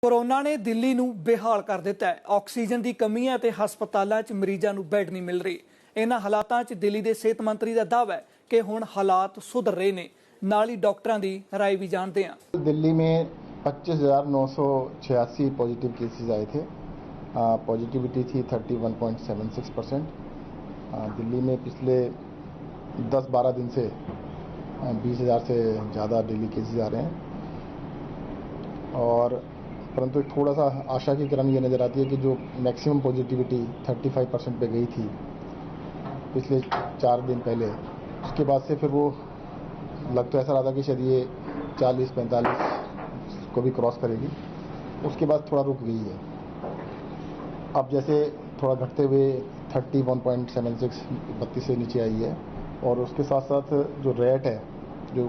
Corona ਨੇ ਦਿੱਲੀ ਨੂੰ ਬੇਹਾਲ ਕਰ ਦਿੱਤਾ ਹੈ। ਆਕਸੀਜਨ ਦੀ ਕਮੀ ਹੈ ਤੇ ਹਸਪਤਾਲਾਂ 'ਚ ਮਰੀਜ਼ਾਂ ਨੂੰ ਬੈੱਡ ਨਹੀਂ ਮਿਲ ਰਹੀ। ਇਹਨਾਂ ਹਾਲਾਤਾਂ 'ਚ ਦਿੱਲੀ ਦੇ ਸਿਹਤ ਮੰਤਰੀ ਦਾ ਦਾਅਵਾ ਹੈ कि हुण हालात सुधर रहे ने। नाल ही डॉक्टरों की राय भी जानते हैं। दिल्ली में 25,986 पॉजिटिव केसेस आए थे। पॉजिटिविटी थी 31.76%। दिल्ली में पिछले 10-12 दिन से 20,000 से ज़्यादा डेली केसेस आ रहे हैं। और परंतु थोड़ा सा आशा की किरण ये नज़र आती है कि जो मैक्सिमम पॉजिटिविटी 35% पे गई थी पिछले 4 दिन पहले, उसके बाद से फिर वो लग तो ऐसा रहा था कि शायद ये 40-45 को भी क्रॉस करेगी। उसके बाद थोड़ा रुक गई है। अब जैसे थोड़ा घटते हुए 31.76 32 से नीचे आई है। और उसके साथ साथ जो रेट है, जो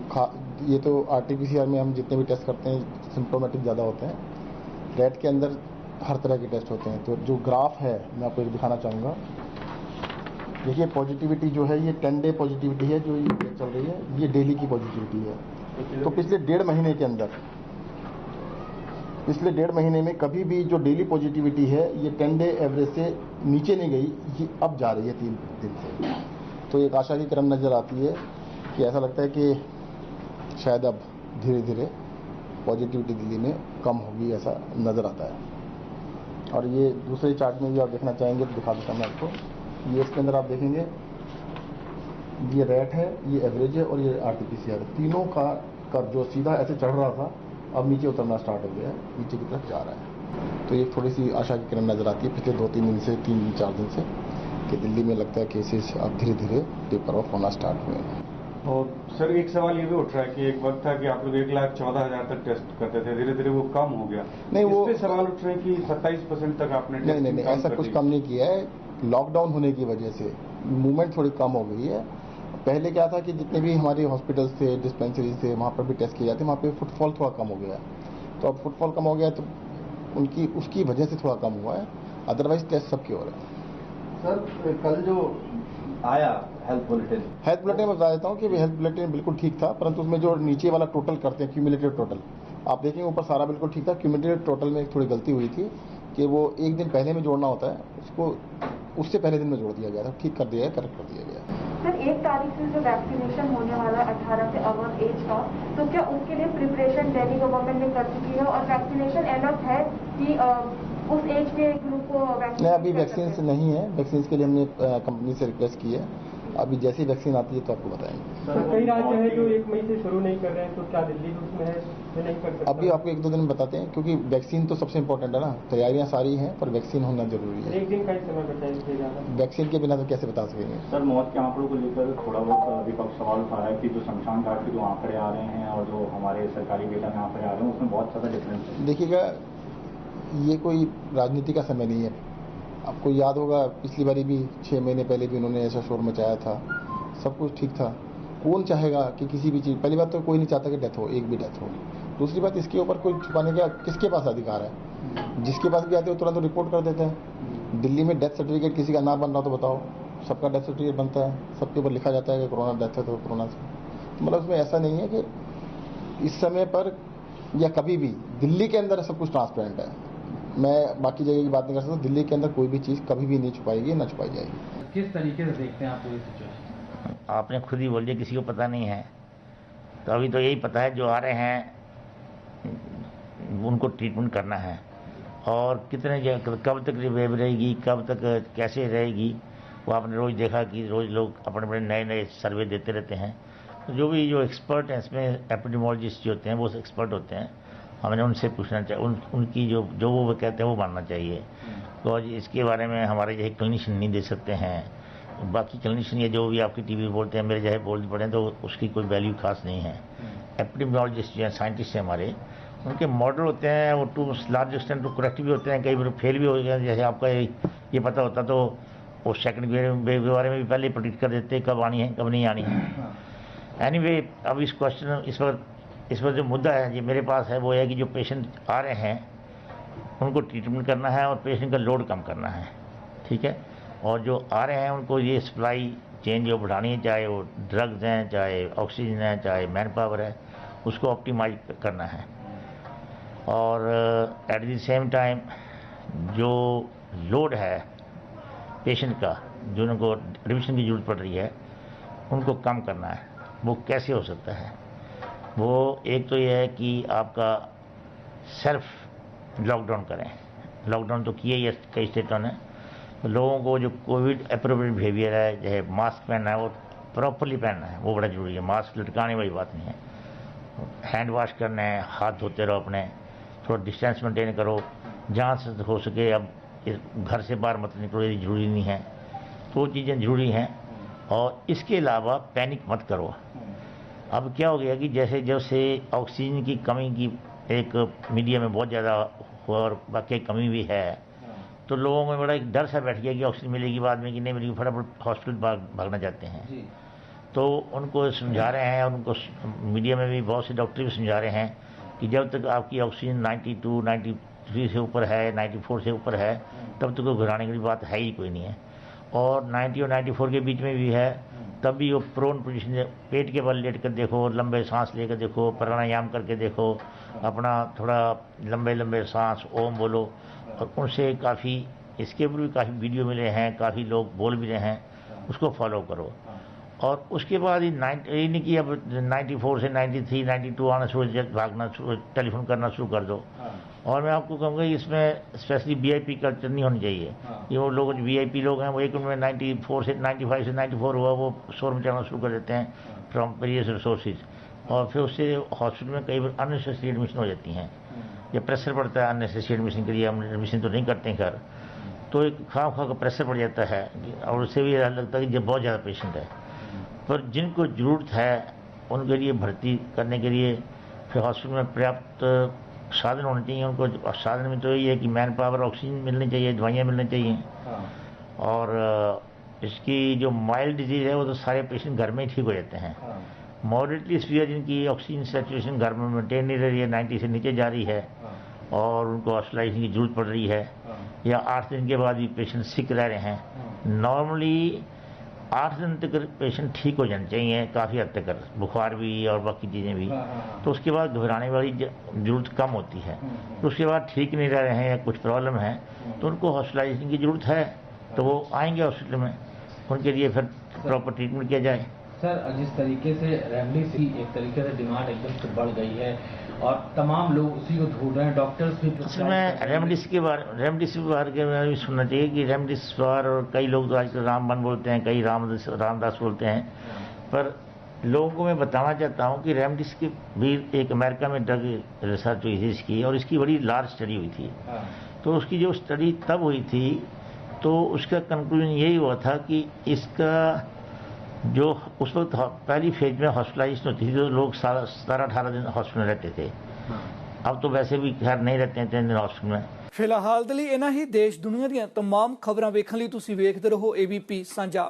ये तो RT-PCR में हम जितने भी टेस्ट करते हैं सिम्प्टोमेटिक ज़्यादा होते हैं। रेट के अंदर हर तरह के टेस्ट होते हैं। तो जो ग्राफ है मैं आपको एक दिखाना चाहूँगा। देखिए पॉजिटिविटी जो है ये 10 डे पॉजिटिविटी है जो ये चल रही है, ये डेली की पॉजिटिविटी है। तो पिछले 1.5 महीने के अंदर, पिछले 1.5 महीने में कभी भी जो डेली पॉजिटिविटी है ये 10 डे एवरेज से नीचे नहीं गई, ये अब जा रही है 3 दिन से। तो एक आशा की किरण नज़र आती है कि ऐसा लगता है कि शायद अब धीरे धीरे पॉजिटिविटी दिल्ली में कम होगी, ऐसा नज़र आता है। और ये दूसरे चार्ट में भी आप देखना चाहेंगे तो दिखा देता मैं आपको। ये इसके अंदर आप देखेंगे ये रेट है, ये एवरेज है और ये RT-PCR, तीनों का कर्व जो सीधा ऐसे चढ़ रहा था अब नीचे उतरना स्टार्ट हो गया है, नीचे की तरफ जा रहा है। तो ये थोड़ी सी आशा की किरण नज़र आती है पिछले 2-3 दिन से, 3-4 दिन से, कि दिल्ली में लगता है केसेस अब धीरे धीरे टेपर ऑफ होना स्टार्ट हुए हैं। और सर एक सवाल ये भी उठ रहा है कि एक वक्त था कि आप लोग 1,14,000 तक टेस्ट करते थे, धीरे धीरे वो कम हो गया। नहीं, वो इस पे सवाल उठ रहे हैं कि 27% तक आपने नहीं ऐसा कुछ कम नहीं किया है। लॉकडाउन होने की वजह से मूवमेंट थोड़ी कम हो गई है। पहले क्या था कि जितने भी हमारे हॉस्पिटल्स थे, डिस्पेंसरीज थे, वहाँ पर भी टेस्ट किए जाते, वहाँ पे फुटफॉल थोड़ा कम हो गया। तो अब फुटफॉल कम हो गया तो उसकी वजह से थोड़ा कम हुआ है, अदरवाइज टेस्ट सबकी हो रहा है। सर कल जो आया हेल्थ बुलेटिन में बता देता हूँ कि हेल्थ बुलेटिन बिल्कुल ठीक था, परंतु उसमें जो नीचे वाला टोटल करते हैं क्यूमुलेटिव टोटल, आप देखेंगे ऊपर सारा बिल्कुल ठीक था। क्यूमुलेटिव टोटल में एक थोड़ी गलती हुई थी कि वो एक दिन पहले में जोड़ना होता है, उसको उससे पहले दिन में जोड़ दिया गया था। ठीक कर दिया है, करेक्ट कर दिया गया। सर 1 तारीख से जो वैक्सीनेशन होने वाला 18 से अबव एज का, तो क्या उसके लिए प्रिपरेशन दिल्ली गवर्नमेंट ने कर चुकी है और वैक्सीनेशन अलर्ट है कि उस एज के ग्रुप को वैक्सीन? नहीं, अभी वैक्सीन नहीं है। वैक्सीन के लिए हमने कंपनी से रिक्वेस्ट की है। अभी जैसी वैक्सीन आती है तो आपको बताएंगे। सर कई राज्य हैं जो 1 मई से शुरू नहीं कर रहे हैं, तो क्या दिल्ली उसमें है जो नहीं कर सकता? अभी आपको 1-2 दिन में बताते हैं, क्योंकि वैक्सीन तो सबसे इम्पोर्टेंट है ना। तैयारियां सारी हैं पर वैक्सीन होना जरूरी है। 1 दिन का ही समय बचाएंगे ज़्यादा। वैक्सीन के बिना तो कैसे बता सकेंगे। सर मौत के आंकड़ों को लेकर थोड़ा बहुत विपक्ष सवाल उठा रहा है कि जो शमशान घाट के जो आंकड़े आ रहे हैं और जो हमारे सरकारी डेटा में आंकड़े आ रहे हैं उसमें बहुत ज़्यादा डिफरेंस है। देखिएगा, ये कोई राजनीति का समय नहीं है। आपको याद होगा पिछली बारी भी 6 महीने पहले भी उन्होंने ऐसा शोर मचाया था, सब कुछ ठीक था। कौन चाहेगा कि किसी भी चीज़, पहली बात तो कोई नहीं चाहता कि डेथ हो, एक भी डेथ हो। दूसरी बात, इसके ऊपर कोई छुपाने का किसके पास अधिकार है? जिसके पास भी आते हो तुरंत रिपोर्ट कर देते हैं। दिल्ली में डेथ सर्टिफिकेट किसी का ना बन रहा तो बताओ, सबका डेथ सर्टिफिकेट बनता है, सबके ऊपर लिखा जाता है कि कोरोना डेथ है तो कोरोना से। तो मतलब उसमें ऐसा नहीं है कि इस समय पर या कभी भी दिल्ली के अंदर सब कुछ ट्रांसपेरेंट है। मैं बाकी जगह की बात नहीं कर सकता। दिल्ली के अंदर कोई भी चीज़ कभी भी नहीं छुपाएगी, ना छुपाई जाएगी। किस तरीके से देखते हैं आप पूरी सिचुएशन? आपने खुद ही बोल दिया किसी को पता नहीं है, तो अभी तो यही पता है जो आ रहे हैं उनको ट्रीटमेंट करना है। और कितने कब तक वेव रहेगी, कब तक कैसे रहेगी, वो आपने रोज़ देखा कि रोज़ लोग अपने अपने नए सर्वे देते रहते हैं। तो जो एक्सपर्ट हैं इसमें, एपिडेमियोलॉजिस्ट जो होते हैं वो एक्सपर्ट होते हैं, हमने उनसे पूछना चाहिए, उनकी जो वो कहते हैं वो मानना चाहिए। तो इसके बारे में हमारे जैसे क्लिनिशियन नहीं दे सकते हैं। बाकी क्लिनिशियन या जो भी आपकी टीवी बोलते हैं, मेरे जैसे बोल पड़े तो उसकी कोई वैल्यू खास नहीं है। एपिडेमियोलॉजिस्ट जो हैं, साइंटिस्ट हैं हमारे, उनके मॉडल होते हैं, वो टू लार्ज एक्सटेंट तो करेक्ट भी होते हैं, कई बार फेल भी हो गए। जैसे आपका ये पता होता तो वो सेकंड वेव के बारे में भी पहले प्रेडिक्ट कर देते कब आनी है कब नहीं आनी है। एनीवे, अब इस क्वेश्चन इस पर जो मुद्दा है ये मेरे पास है, वो है कि जो पेशेंट आ रहे हैं उनको ट्रीटमेंट करना है और पेशेंट का लोड कम करना है, ठीक है। और जो आ रहे हैं उनको ये सप्लाई चेन जो बढ़ानी है, चाहे वो ड्रग्स हैं, चाहे ऑक्सीजन है, चाहे मैन पावर है, उसको ऑप्टिमाइज करना है। और एट द सेम टाइम जो लोड है पेशेंट का, जो उनको एडमिशन की जरूरत पड़ रही है, उनको कम करना है। वो कैसे हो सकता है? वो एक तो ये है कि आपका सेल्फ लॉकडाउन करें। लॉकडाउन तो किया ही है कई स्टेटों ने। तो लोगों को जो कोविड अप्रोप्रिएट बिहेवियर है, चाहे मास्क पहनना है वो प्रॉपरली पहनना है, वो बड़ा जरूरी है। मास्क लटकाने वाली बात नहीं है। हैंड वॉश करना है, हाथ धोते रहो अपने, थोड़ा डिस्टेंस मेंटेन करो। जहाँ से हो सके अब घर से बाहर मत निकलो, ये जरूरी नहीं है। तो चीज़ें जरूरी हैं। और इसके अलावा पैनिक मत करो। अब क्या हो गया कि जैसे जैसे ऑक्सीजन की कमी की एक मीडिया में बहुत ज़्यादा और बाकी कमी भी है, तो लोगों में बड़ा एक डर सा बैठ गया कि ऑक्सीजन मिलेगी बाद में कि नहीं मिलेगी, फटाफट हॉस्पिटल भागना चाहते हैं। तो उनको समझा रहे हैं, और उनको मीडिया में भी बहुत से डॉक्टर भी समझा रहे हैं कि जब तक आपकी ऑक्सीजन 92, 93 से ऊपर है, 94 से ऊपर है, तब तक घबराने की बात है ही कोई नहीं है। और 90 और 94 के बीच में भी है, तब भी वो प्रोन पोजीशन, पेट के बल लेट कर देखो, लंबे सांस लेकर देखो, प्राणायाम करके देखो, अपना थोड़ा लंबे लंबे सांस ओम बोलो। और उनसे काफ़ी इसके ऊपर भी काफ़ी वीडियो मिले हैं, काफ़ी लोग बोल भी रहे हैं, उसको फॉलो करो। और उसके बाद ये नहीं कि अब 94 से 93, 92 आना शुरू, भागना शुरू, टेलीफोन करना शुरू कर दो। और मैं आपको कहूँगा इसमें स्पेशली वीआईपी कल्चर नहीं होनी चाहिए। ये वो लोग वीआईपी लोग हैं, वो एक उनमें 94 से 95 से 94 हुआ, वो शोर मचाना शुरू कर देते हैं फ्रॉम वेरियस रिसोर्सेज। और फिर उससे हॉस्पिटल में कई बार अननेसेसरी एडमिशन हो जाती हैं, या प्रेशर पड़ता है अननेसेसरी एडमिशन के लिए। हम एडमिशन तो नहीं करते हैं घर, तो एक खा का प्रेशर पड़ जाता है, और उससे भी लगता है कि जब बहुत ज़्यादा पेशेंट है। पर जिनको ज़रूरत है उनके लिए भर्ती करने के लिए फिर हॉस्पिटल में पर्याप्त साधन होने चाहिए। उनको साधन में तो यही है कि मैन पावर, ऑक्सीजन मिलनी चाहिए, दवाइयाँ मिलनी चाहिए। और इसकी जो माइल्ड डिजीज़ है वो तो सारे पेशेंट घर में ही ठीक हो जाते हैं। मॉडरेटली सीवियर जिनकी ऑक्सीजन सैचुरेशन घर में मेंटेन नहीं रह रही है, 90 से नीचे जा रही है, और उनको हॉस्पिटलाइजेशन की जरूरत पड़ रही है, या 8 दिन के बाद भी पेशेंट सिक रह रहे हैं, नॉर्मली 8 दिन तक पेशेंट ठीक हो जाने चाहिए, काफ़ी हद तक, बुखार भी और बाकी चीज़ें भी। तो उसके बाद घबराने वाली ज़रूरत कम होती है। तो उसके बाद ठीक नहीं रह रहे हैं या कुछ प्रॉब्लम है, तो उनको हॉस्पिटलाइजेशन की ज़रूरत है, तो वो आएंगे हॉस्पिटल में, उनके लिए फिर प्रॉपर ट्रीटमेंट किया जाए। सर, जिस तरीके से रेमडेसिविर एक तरीके से डिमांड एकदम से बढ़ गई है और तमाम लोग उसी को ढूंढ रहे हैं, डॉक्टर्स भी। असल में रेमडेसिविर के बारे में सुनना चाहिए कि रेमडेसिविर, और कई लोग तो आजकल रामबन बोलते हैं, कई रामदास बोलते हैं। पर लोगों को मैं बताना चाहता हूँ कि रेमडेसिविर एक अमेरिका में ड्रग रिसर्च हुई थी इसकी, और इसकी बड़ी लार्ज स्टडी हुई थी। तो उसकी जो स्टडी तब हुई थी, तो उसका कंक्लूजन यही हुआ था कि इसका जो उस वक्त पहली फेज में हॉस्पिटलाइजेशन होती थी, तो लोग 17-18 दिन हॉस्पिटल में रहते थे। अब तो वैसे भी खैर नहीं रहते हैं 3 दिन हॉस्पिटल में। ਫਿਲਹਾਲ ਦੇ ਲਈ ਇਹਨਾਂ ਹੀ ਦੇਸ਼ ਦੁਨੀਆ ਦੀਆਂ तमाम ਖਬਰਾਂ ਵੇਖਣ ਲਈ ਤੁਸੀਂ ਵੇਖਦੇ ਰਹੋ ABP ਸਾਂਝਾ।